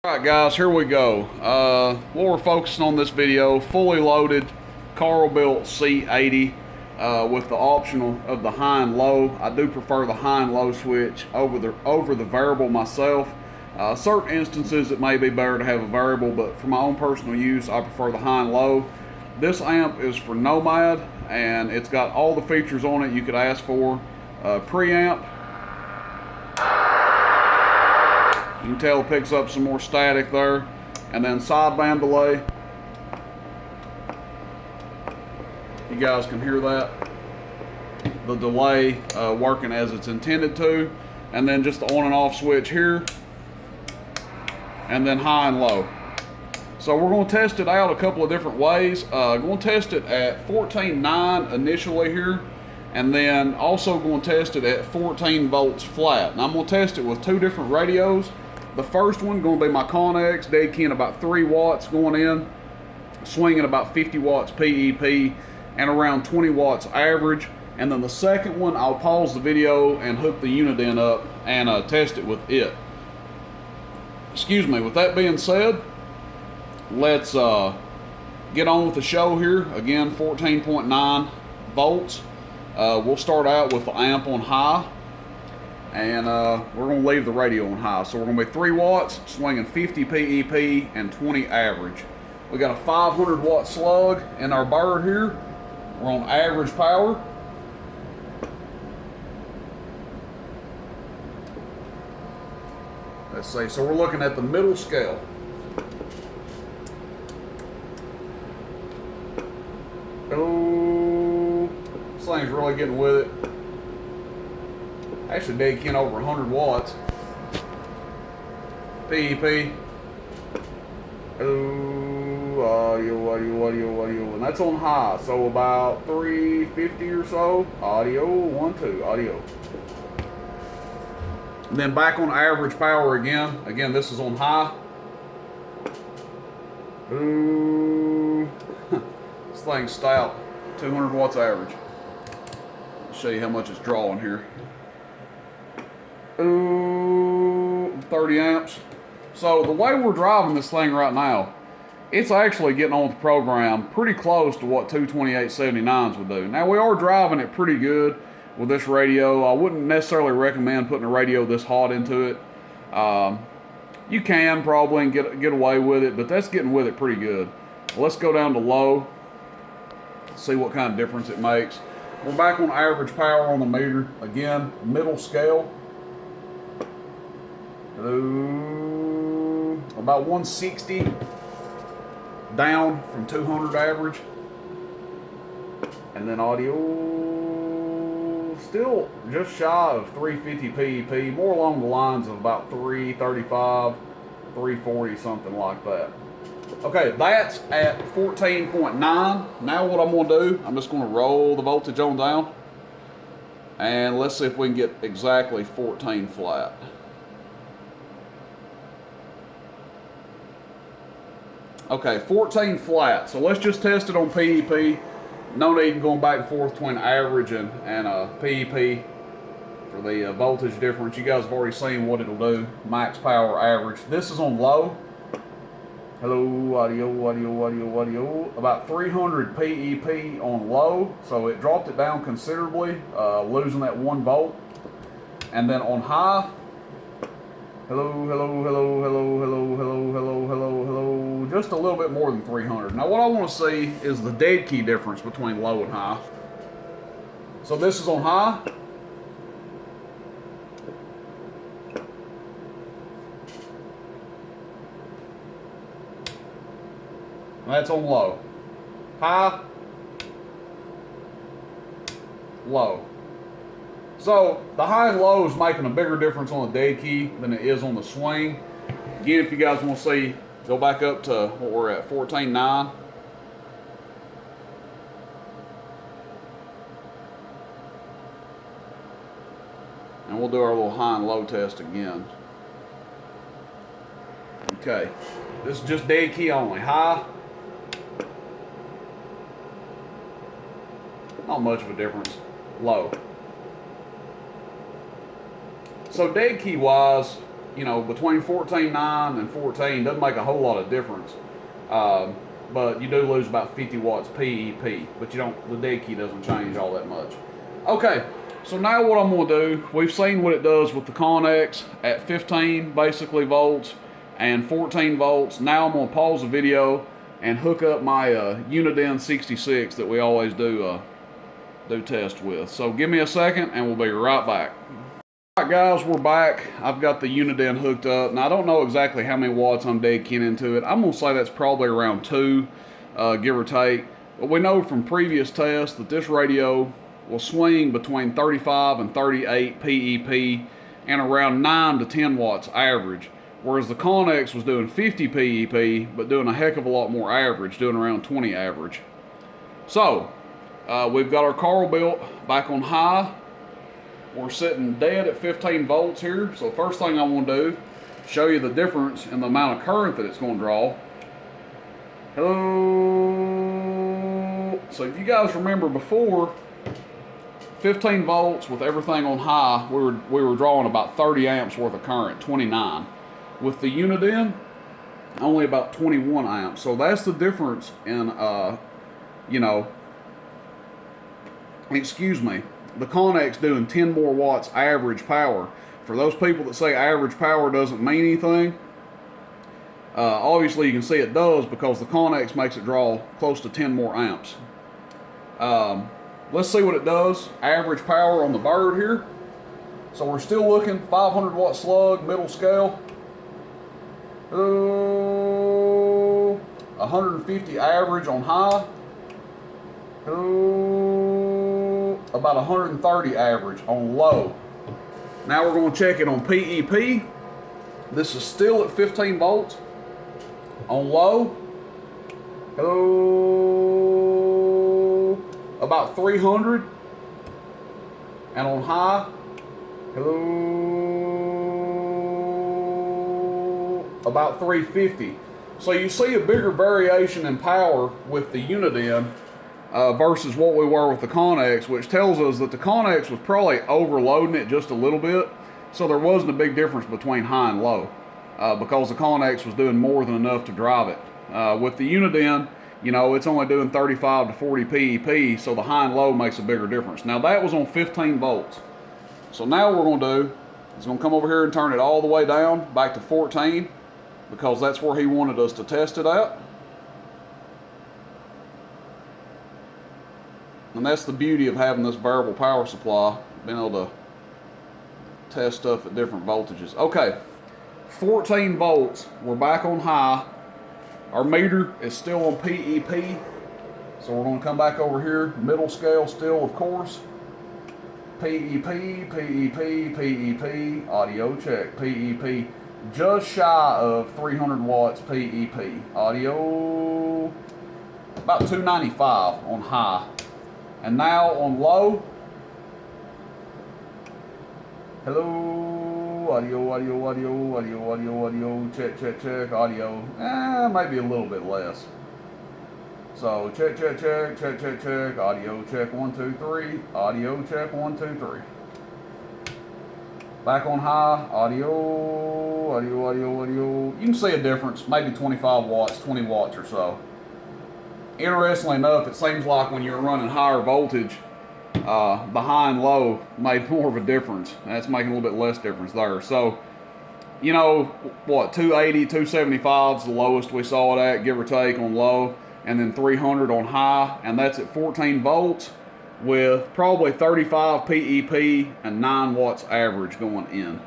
Alright guys, here we go. What we're focusing on this video, fully loaded Carl built C-80 with the optional of the high and low. I do prefer the high and low switch over the variable myself. Certain instances it may be better to have a variable, but for my own personal use I prefer the high and low. This amp is for Nomad and it's got all the features on it you could ask for. Preamp. You can tell it picks up some more static there. And then sideband delay. You guys can hear that. The delay working as it's intended to. And then just the on and off switch here. And then high and low. So we're going to test it out a couple of different ways. Going to test it at 14.9 initially here. And then also going to test it at 14 volts flat. Now I'm going to test it with two different radios. The first one going to be my Connex, dead keying about 3 watts going in, swinging about 50 watts PEP, and around 20 watts average. And then the second one, I'll pause the video and hook the unit in up and test it with it. Excuse me, with that being said, let's get on with the show here. Again, 14.9 volts. We'll start out with the amp on high. And we're going to leave the radio on high. So we're going to be 3 watts, swinging 50 PEP and 20 average. We got a 500 watt slug in our bird here. We're on average power. Let's see, so we're looking at the middle scale. Oh, this thing's really getting with it. Actually dead keying over 100 watts. PEP. Oh, audio. And that's on high, so about 350 or so. Audio, 1, 2, audio. And then back on average power again. Again, this is on high. Ooh. This thing's stout. 200 watts average. I'll show you how much it's drawing here. Ooh, 30 amps. So the way we're driving this thing right now, it's actually getting on with the program pretty close to what 22879s would do. Now we are driving it pretty good with this radio. I wouldn't necessarily recommend putting a radio this hot into it. You can probably and get away with it, but that's getting with it pretty good. Let's go down to low, see what kind of difference it makes. We're back on average power on the meter. Again, middle scale. About 160 down from 200 average. And then audio still just shy of 350 PEP, more along the lines of about 335, 340, something like that. Okay, that's at 14.9. Now what I'm going to do, I'm just going to roll the voltage on down. And let's see if we can get exactly 14 flat. Okay, 14 flat. So let's just test it on PEP. No need in going back and forth between average and PEP for the voltage difference. You guys have already seen what it'll do. Max power, average. This is on low. Hello, audio. About 300 PEP on low. So it dropped it down considerably, losing that 1 volt. And then on high, hello, just a little bit more than 300. Now what I want to see is the dead key difference between low and high. So this is on high. That's on low. High, low. So the high and low is making a bigger difference on the dead key than it is on the swing. Again, if you guys want to see, go back up to what we're at, 14.9. And we'll do our little high and low test again. Okay, this is just dead key only. High, not much of a difference. Low. So dead key wise, you know, between 14.9 and 14 doesn't make a whole lot of difference. But you do lose about 50 watts PEP, but you don't, the dead key doesn't change all that much. Okay, so now what I'm gonna do, we've seen what it does with the Connex at 15 basically volts and 14 volts. Now I'm gonna pause the video and hook up my Uniden 66 that we always do test with. So give me a second and we'll be right back. Alright guys, we're back. I've got the Uniden hooked up. Now I don't know exactly how many watts I'm dead keying into it. I'm going to say that's probably around 2, give or take. But we know from previous tests that this radio will swing between 35 and 38 PEP and around 9 to 10 watts average. Whereas the Connex was doing 50 PEP, but doing a heck of a lot more average, doing around 20 average. So, we've got our car built back on high. We're sitting dead at 15 volts here. So first thing I want to do, show you the difference in the amount of current that it's going to draw. Hello. So if you guys remember before, 15 volts with everything on high, we were drawing about 30 amps worth of current, 29. With the Uniden, only about 21 amps. So that's the difference in, you know, excuse me, the Connex doing 10 more watts average power. For those people that say average power doesn't mean anything, obviously you can see it does because the Connex makes it draw close to 10 more amps. Let's see what it does. Average power on the bird here. So we're still looking 500 watt slug, middle scale. 150 average on high. About 130 average on low. Now we're going to check it on PEP. This is still at 15 volts. On low, hello, about 300. And on high, hello, about 350. So you see a bigger variation in power with the Uniden versus what we were with the Connex, which tells us that the Connex was probably overloading it just a little bit, so there wasn't a big difference between high and low because the Connex was doing more than enough to drive it. With the Uniden, you know, it's only doing 35 to 40 PEP, so the high and low makes a bigger difference. Now that was on 15 volts. So now what we're going to do is going to come over here and turn it all the way down back to 14 because that's where he wanted us to test it at. And that's the beauty of having this variable power supply, being able to test stuff at different voltages. Okay, 14 volts, we're back on high. Our meter is still on PEP, so we're going to come back over here, middle scale still, of course. PEP, PEP, PEP, audio check, PEP, just shy of 300 watts PEP. Audio, about 295 on high. And now on low, hello, audio, audio, audio, audio, audio, audio, check, check, check, audio, maybe a little bit less. So check, check, check, check, check, check, audio check, 1, 2, 3, audio check, 1, 2, 3. Back on high, audio, audio, audio, audio. You can see a difference, maybe 25 watts, 20 watts or so. Interestingly enough, it seems like when you're running higher voltage, the high and low made more of a difference. That's making a little bit less difference there. So, you know, what, 280, 275 is the lowest we saw it at, give or take on low, and then 300 on high, and that's at 14 volts with probably 35 PEP and 9 watts average going in.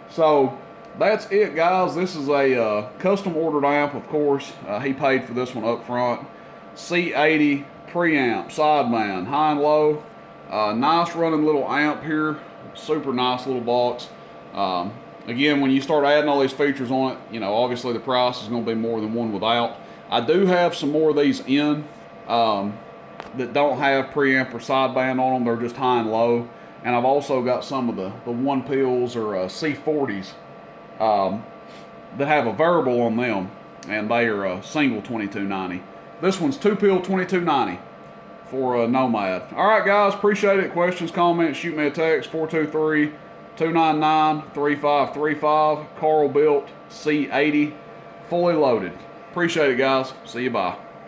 So, that's it, guys. This is a custom ordered amp, of course. He paid for this one up front. C-80 preamp, sideband, high and low. Nice running little amp here. Super nice little box. Again, when you start adding all these features on it, you know, obviously the price is going to be more than one without. I do have some more of these in that don't have preamp or sideband on them. They're just high and low. And I've also got some of the one pills or C-40s that have a variable on them, and they are a single 2290. This one's 2-pill 2290 for Nomad. All right, guys, appreciate it. Questions, comments, shoot me a text, 423 299-3535. Carl built C-80, fully loaded. Appreciate it, guys. See you, bye.